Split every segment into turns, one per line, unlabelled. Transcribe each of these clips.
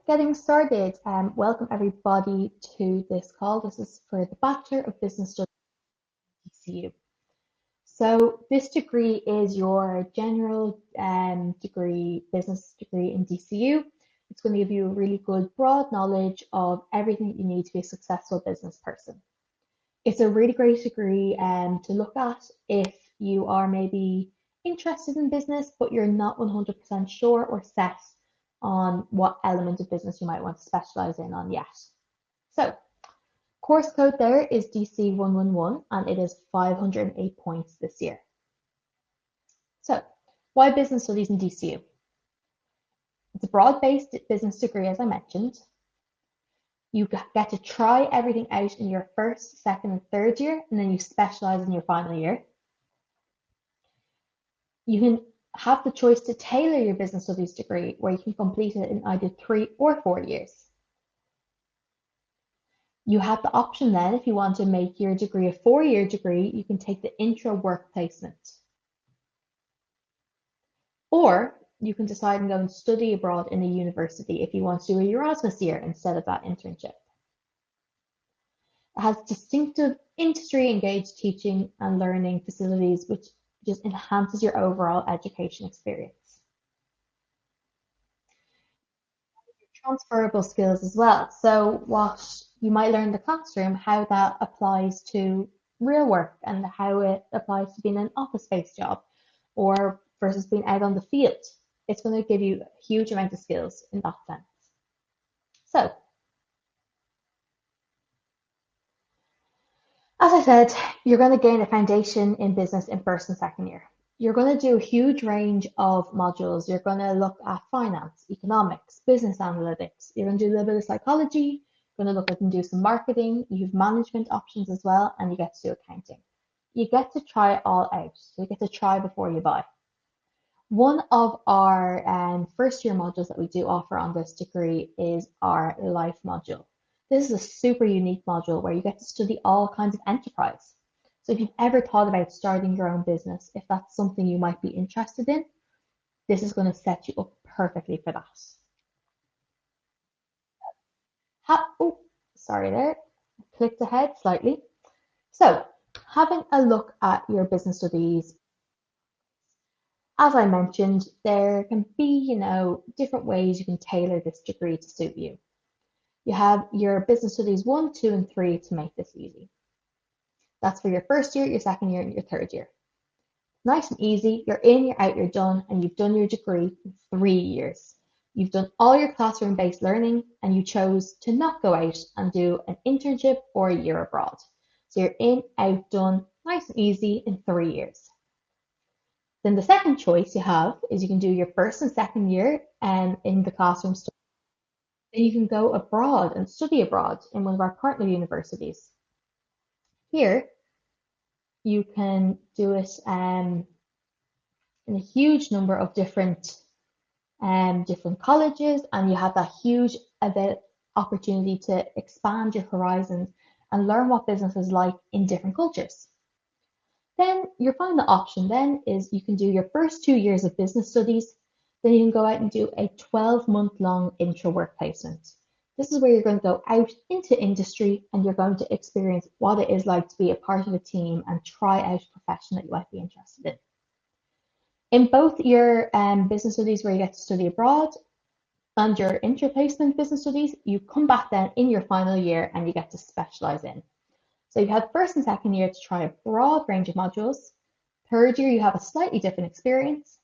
getting started, welcome everybody to this call. This is for the Bachelor of Business Studies DCU. So this degree is your general degree, business degree in DCU. It's going to give you a really good broad knowledge of everything you need to be a successful business person. It's a really great degree to look at if you are maybe interested in business, but you're not 100% sure or set on what element of business you might want to specialize in on yet. So course code there is DC111 and it is 508 points this year. So why business studies in DCU? It's a broad-based business degree, as I mentioned. You get to try everything out in your first, second, and third year, and then you specialize in your final year. You can have the choice to tailor your business studies degree, where you can complete it in either 3 or 4 years. You have the option then, if you want to make your degree a 4-year degree, you can take the intro work placement. Or you can decide and go and study abroad in a university if you want to do a Erasmus year instead of that internship. It has distinctive industry-engaged teaching and learning facilities, which just enhances your overall education experience. Transferable skills as well. So what you might learn in the classroom, how that applies to real work and how it applies to being an office-based job or versus being out on the field. It's going to give you a huge amount of skills in that sense. So, as I said, you're going to gain a foundation in business in first and second year. You're going to do a huge range of modules. You're going to look at finance, economics, business analytics. You're going to do a little bit of psychology. You're going to look at and do some marketing. You have management options as well, and you get to do accounting. You get to try it all out. So you get to try before you buy. One of our first year modules that we do offer on this degree is our life module. This is a super unique module where you get to study all kinds of enterprise. So if you've ever thought about starting your own business, if that's something you might be interested in, this is going to set you up perfectly for that. Sorry there, I clicked ahead slightly. So having a look at your business studies, as I mentioned, there can be, different ways you can tailor this degree to suit you. You have your business studies 1, 2, and 3 to make this easy. That's for your first year, your second year, and your third year. Nice and easy. You're in, you're out, you're done, and you've done your degree in 3 years. You've done all your classroom-based learning, and you chose to not go out and do an internship or a year abroad. So you're in, out, done, nice and easy in 3 years. Then the second choice you have is you can do your first and second year in the classroom study. Then you can go abroad and study abroad in one of our partner universities. Here, you can do it in a huge number of different colleges, and you have that huge opportunity to expand your horizons and learn what business is like in different cultures. Then your final option then is you can do your first 2 years of business studies, then you can go out and do a 12-month-long intro work placement. This is where you're going to go out into industry and you're going to experience what it is like to be a part of a team and try out a profession that you might be interested in. In both your business studies where you get to study abroad and your intro placement business studies, you come back then in your final year and you get to specialize in. So you have first and second year to try a broad range of modules. Third year, you have a slightly different experience.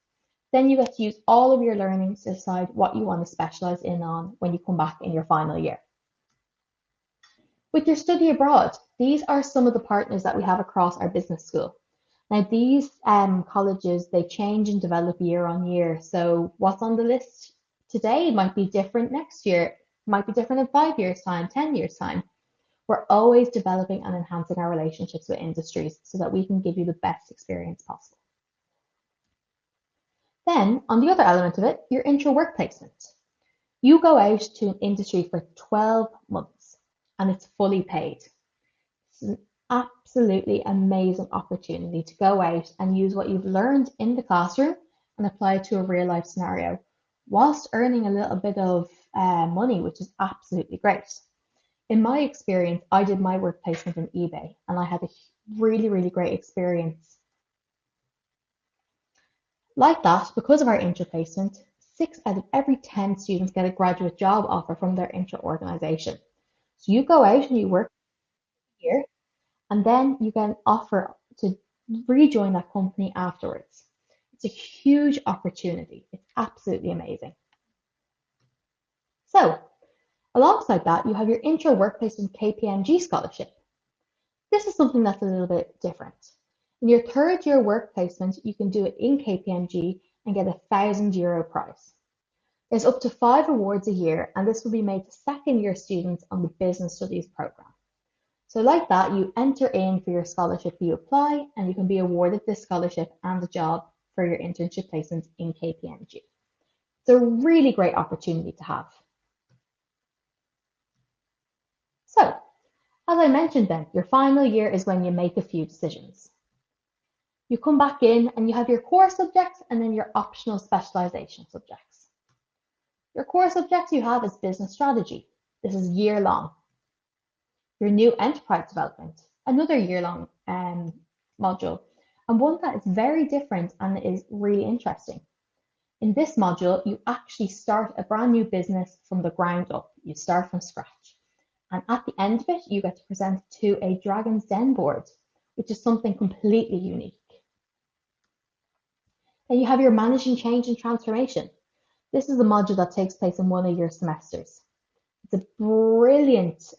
Then you get to use all of your learnings to decide what you want to specialize in on when you come back in your final year. With your study abroad, these are some of the partners that we have across our business school. Now these colleges, they change and develop year on year. So what's on the list today might be different next year, might be different in 5 years' time, 10 years' time. We're always developing and enhancing our relationships with industries so that we can give you the best experience possible. Then, on the other element of it, your intro work placement. You go out to an industry for 12 months and it's fully paid. It's an absolutely amazing opportunity to go out and use what you've learned in the classroom and apply it to a real life scenario whilst earning a little bit of money, which is absolutely great. In my experience, I did my work placement in eBay and I had a really, really great experience. Like that, because of our intro placement, 6 out of every 10 students get a graduate job offer from their intro organisation. So you go out and you work here, and then you get an offer to rejoin that company afterwards. It's a huge opportunity. It's absolutely amazing. So, alongside that, you have your intro workplace and KPMG scholarship. This is something that's a little bit different. In your third year work placement, you can do it in KPMG and get a €1,000 prize. There's up to 5 awards a year, and this will be made to second year students on the business studies program. So like that, you enter in for your scholarship, you apply, and you can be awarded this scholarship and a job for your internship placement in KPMG. It's a really great opportunity to have. So, as I mentioned then, your final year is when you make a few decisions. You come back in and you have your core subjects and then your optional specialisation subjects. Your core subjects you have is business strategy. This is year long. Your new enterprise development, another year-long module, and one that is very different and is really interesting. In this module, you actually start a brand new business from the ground up. You start from scratch. And at the end of it, you get to present to a Dragon's Den board, which is something completely unique. Then you have your managing change and transformation. This is a module that takes place in one of your semesters. It's a brilliant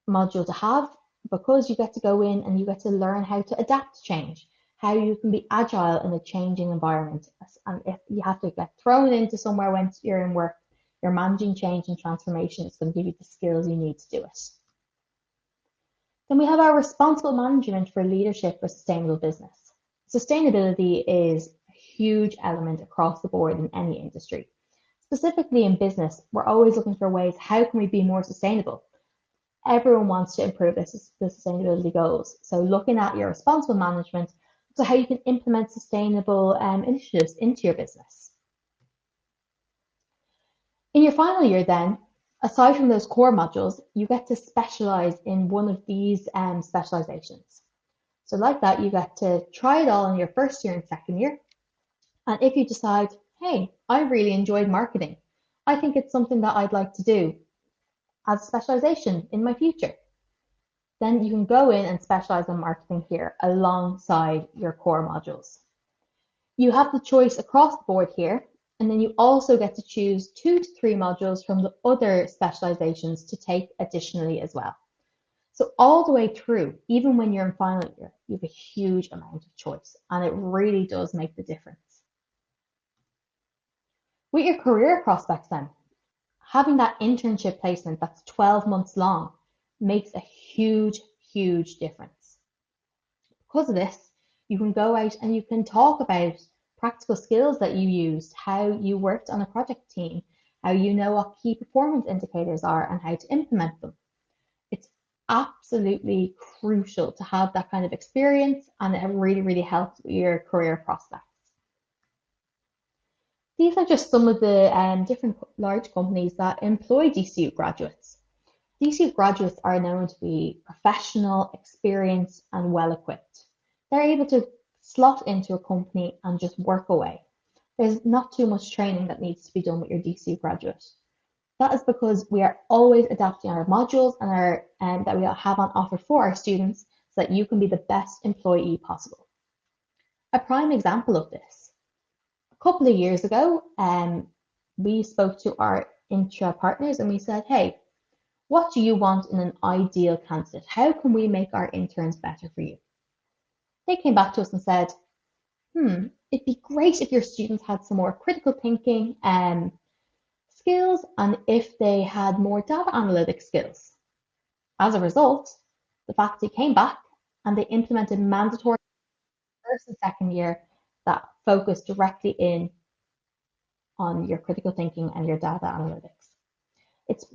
module to have because you get to go in and you get to learn how to adapt to change, how you can be agile in a changing environment. And if you have to get thrown into somewhere when you're in work, you're managing change and transformation. It's going to give you the skills you need to do it. Then we have our responsible management for leadership for sustainable business. Sustainability is a huge element across the board in any industry. Specifically in business, we're always looking for ways, how can we be more sustainable? Everyone wants to improve the sustainability goals. So looking at your responsible management, so how you can implement sustainable initiatives into your business. In your final year then, aside from those core modules, you get to specialise in one of these specialisations. So like that, you get to try it all in your first year and second year. And if you decide, hey, I really enjoyed marketing, I think it's something that I'd like to do as a specialisation in my future, then you can go in and specialise in marketing here alongside your core modules. You have the choice across the board here, and then you also get to choose 2 to 3 modules from the other specialisations to take additionally as well. So all the way through, even when you're in final year, you have a huge amount of choice, and it really does make the difference. With your career prospects then, having that internship placement that's 12 months long makes a huge, huge difference. Because of this, you can go out and you can talk about practical skills that you used, how you worked on a project team, how you know what key performance indicators are and how to implement them. It's absolutely crucial to have that kind of experience, and it really, really helps with your career prospects. These are just some of the different large companies that employ DCU graduates. DCU graduates are known to be professional, experienced, and well-equipped. They're able to slot into a company and just work away. There's not too much training that needs to be done with your DCU graduate. That is because we are always adapting our modules and that we have on offer for our students so that you can be the best employee possible. A prime example of this. A couple of years ago, we spoke to our intra partners and we said, hey, what do you want in an ideal candidate? How can we make our interns better for you? They came back to us and said, it'd be great if your students had some more critical thinking skills and if they had more data analytics skills. As a result, the faculty came back and they implemented mandatory first and second year that focus directly in on your critical thinking and your data analytics. It's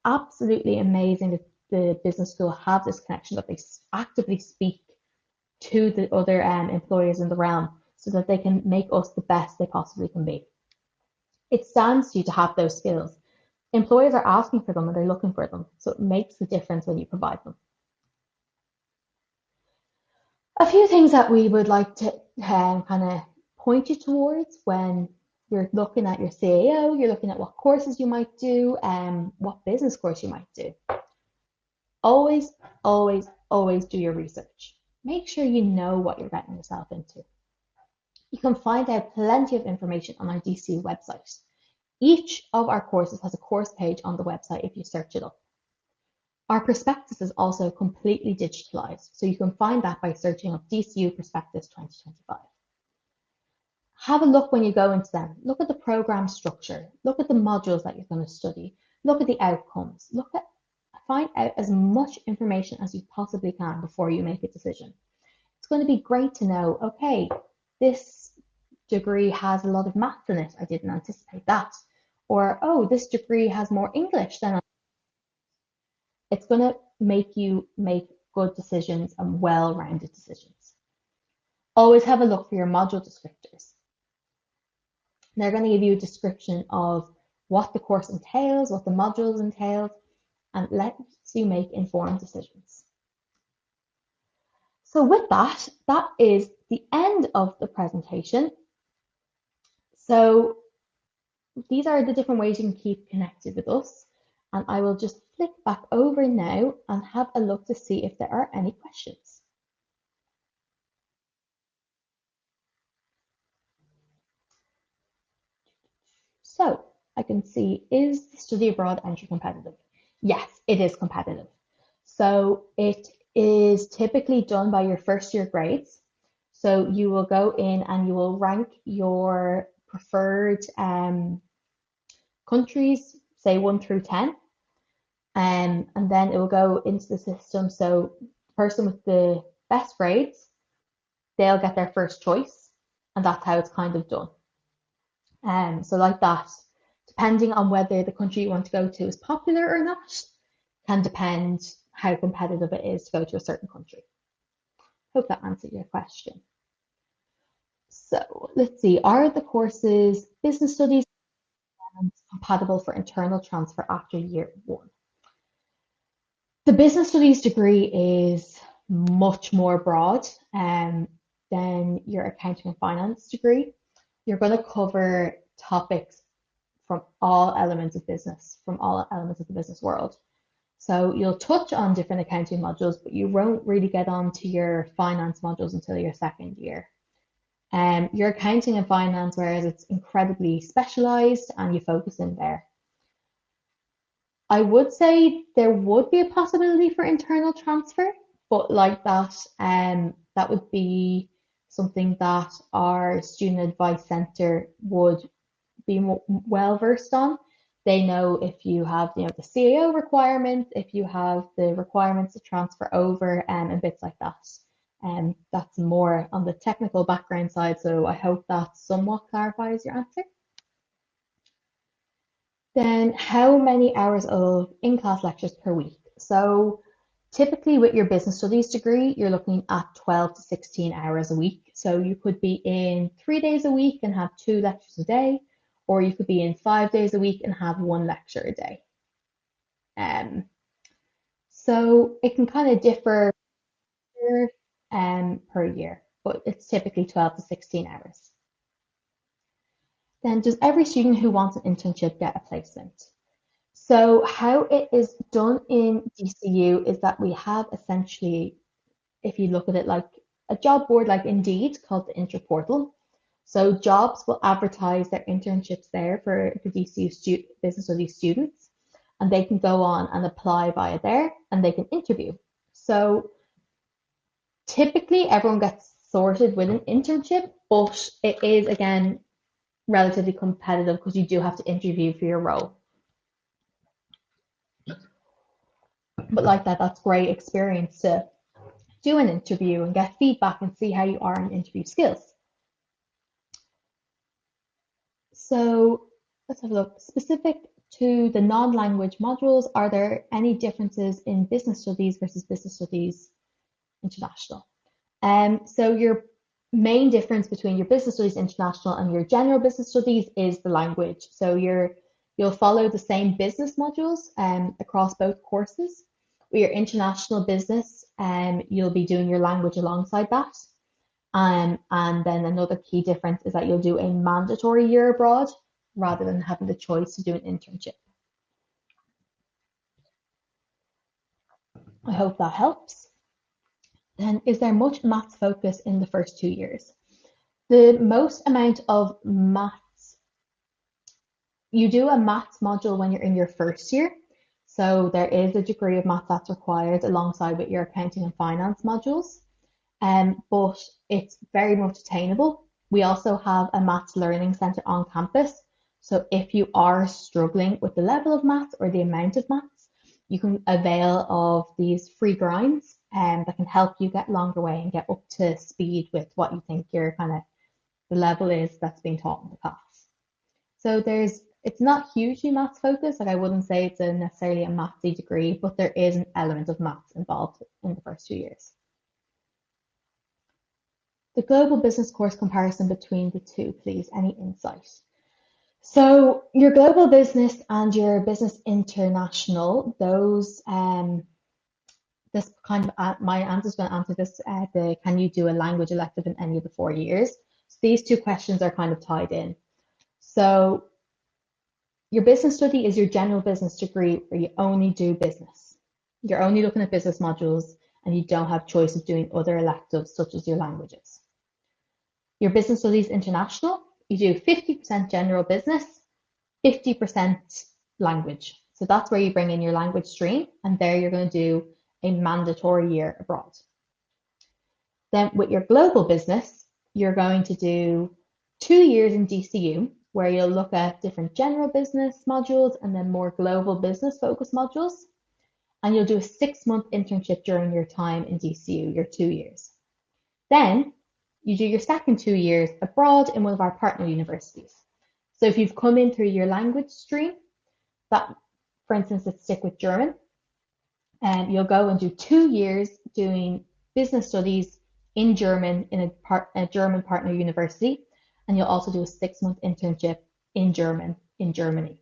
absolutely amazing that the business school have this connection, that they actively speak to the other employers in the realm so that they can make us the best they possibly can be. It stands to you to have those skills. Employers are asking for them and they're looking for them. So it makes the difference when you provide them. A few things that we would like to kind of point you towards when you're looking at your CAO, you're looking at what courses you might do, and what business course you might do. Always, always, always do your research. Make sure you know what you're getting yourself into. You can find out plenty of information on our DC website. Each of our courses has a course page on the website if you search it up. Our prospectus is also completely digitalized, so you can find that by searching up DCU Prospectus 2025. Have a look when you go into them. Look at the program structure. Look at the modules that you're going to study. Look at the outcomes. Find out as much information as you possibly can before you make a decision. It's going to be great to know, okay, this degree has a lot of maths in it. I didn't anticipate that. Or, oh, this degree has more English than I. It's going to make you make good decisions and well-rounded decisions. Always have a look for your module descriptors. They're going to give you a description of what the course entails, what the modules entails, and lets you make informed decisions. So with that, that is the end of the presentation. So these are the different ways you can keep connected with us. And I will just flick back over now and have a look to see if there are any questions. So I can see, is the study abroad entry competitive? Yes, it is competitive. So it is typically done by your first year grades. So you will go in and you will rank your preferred countries, say 1 through 10. And then it will go into the system. So the person with the best grades, they'll get their first choice. And that's how it's kind of done. So like that, depending on whether the country you want to go to is popular or not, can depend how competitive it is to go to a certain country. Hope that answered your question. So let's see, are the courses business studies compatible for internal transfer after year 1? The business studies degree is much more broad than your accounting and finance degree. You're going to cover topics from all elements of business, from all elements of the business world. So you'll touch on different accounting modules, but you won't really get onto your finance modules until your second year. Your accounting and finance, whereas it's incredibly specialized and you focus in there. I would say there would be a possibility for internal transfer, but like that, that would be something that our student advice center would be well versed on. They know if you have, the CAO requirements, if you have the requirements to transfer over, and bits like that. That's more on the technical background side, so I hope that somewhat clarifies your answer. Then how many hours of in-class lectures per week? So typically with your business studies degree, you're looking at 12 to 16 hours a week. So you could be in 3 days a week and have 2 lectures a day, or you could be in 5 days a week and have 1 lecture a day. So it can kind of differ per year, but it's typically 12 to 16 hours. Then does every student who wants an internship get a placement? So how it is done in DCU is that we have essentially, if you look at it like a job board like Indeed called the Inter Portal. So jobs will advertise their internships there for the DCU business studies students, and they can go on and apply via there and they can interview. So typically everyone gets sorted with an internship, but it is again relatively competitive because you do have to interview for your role. But like that, that's great experience to do an interview and get feedback and see how you are in interview skills. So let's have a look. Specific to the non-language modules, are there any differences in business studies versus business studies international? So your main difference between your business studies international and your general business studies is the language. So you'll follow the same business modules across both courses. With your international business, you'll be doing your language alongside that. And then another key difference is that you'll do a mandatory year abroad rather than having the choice to do an internship. I hope that helps. And is there much maths focus in the first 2 years? The most amount of maths, you do a maths module when you're in your first year. So there is a degree of maths that's required alongside with your accounting and finance modules. But it's very much attainable. We also have a maths learning centre on campus. So if you are struggling with the level of maths or the amount of maths, you can avail of these free grinds that can help you get along your way and get up to speed with what you think your kind of the level is that's being taught in the class. So it's not hugely maths focused. Like I wouldn't say it's necessarily a mathsy degree, but there is an element of maths involved in the first 2 years. The global business course comparison between the two, please. Any insight? So your global business and your business international, those this kind of my answer is going to answer this. Can you do a language elective in any of the 4 years? So these two questions are kind of tied in. So your business study is your general business degree where you only do business. You're only looking at business modules and you don't have choice of doing other electives such as your languages. Your business studies international, you do 50% general business, 50% language. So that's where you bring in your language stream, and there you're going to do a mandatory year abroad. Then with your global business, you're going to do 2 years in DCU, where you'll look at different general business modules and then more global business focus modules. And you'll do a 6-month internship during your time in DCU, your 2 years. Then you do your second 2 years abroad in one of our partner universities. So if you've come in through your language stream, that, for instance, let's stick with German, and you'll go and do 2 years doing business studies in German in a German partner university, and you'll also do a 6-month internship in German in Germany.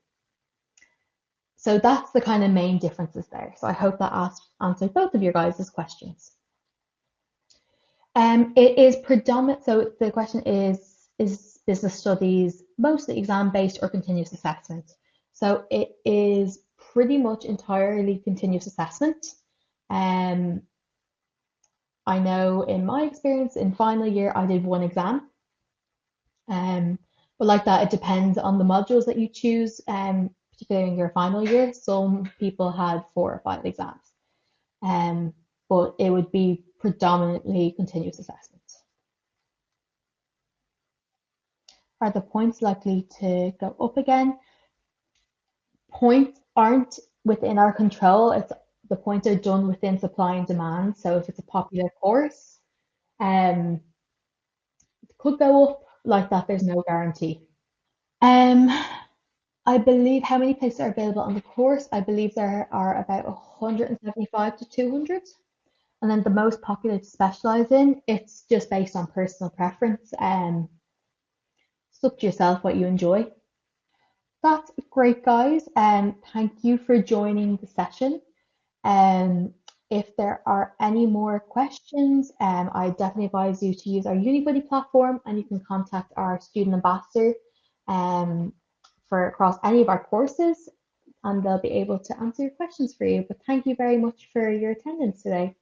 So that's the kind of main differences there. So I hope that answered both of your guys' questions. It is predominant. So the question is business studies mostly exam-based or continuous assessment? So it is pretty much entirely continuous assessment. I know in my experience in final year, I did 1 exam. But like that, it depends on the modules that you choose, particularly in your final year. Some people had 4 or 5 exams. But it would be predominantly continuous assessment. Are the points likely to go up again? Points aren't within our control. The points are done within supply and demand. So if it's a popular course, it could go up like that. There's no guarantee. I believe how many places are available on the course? I believe there are about 175 to 200. And then the most popular to specialize in, it's just based on personal preference. It's up to yourself what you enjoy. That's great, guys. Thank you for joining the session. If there are any more questions, I definitely advise you to use our UniBuddy platform, and you can contact our student ambassador for across any of our courses, and they'll be able to answer your questions for you. But thank you very much for your attendance today.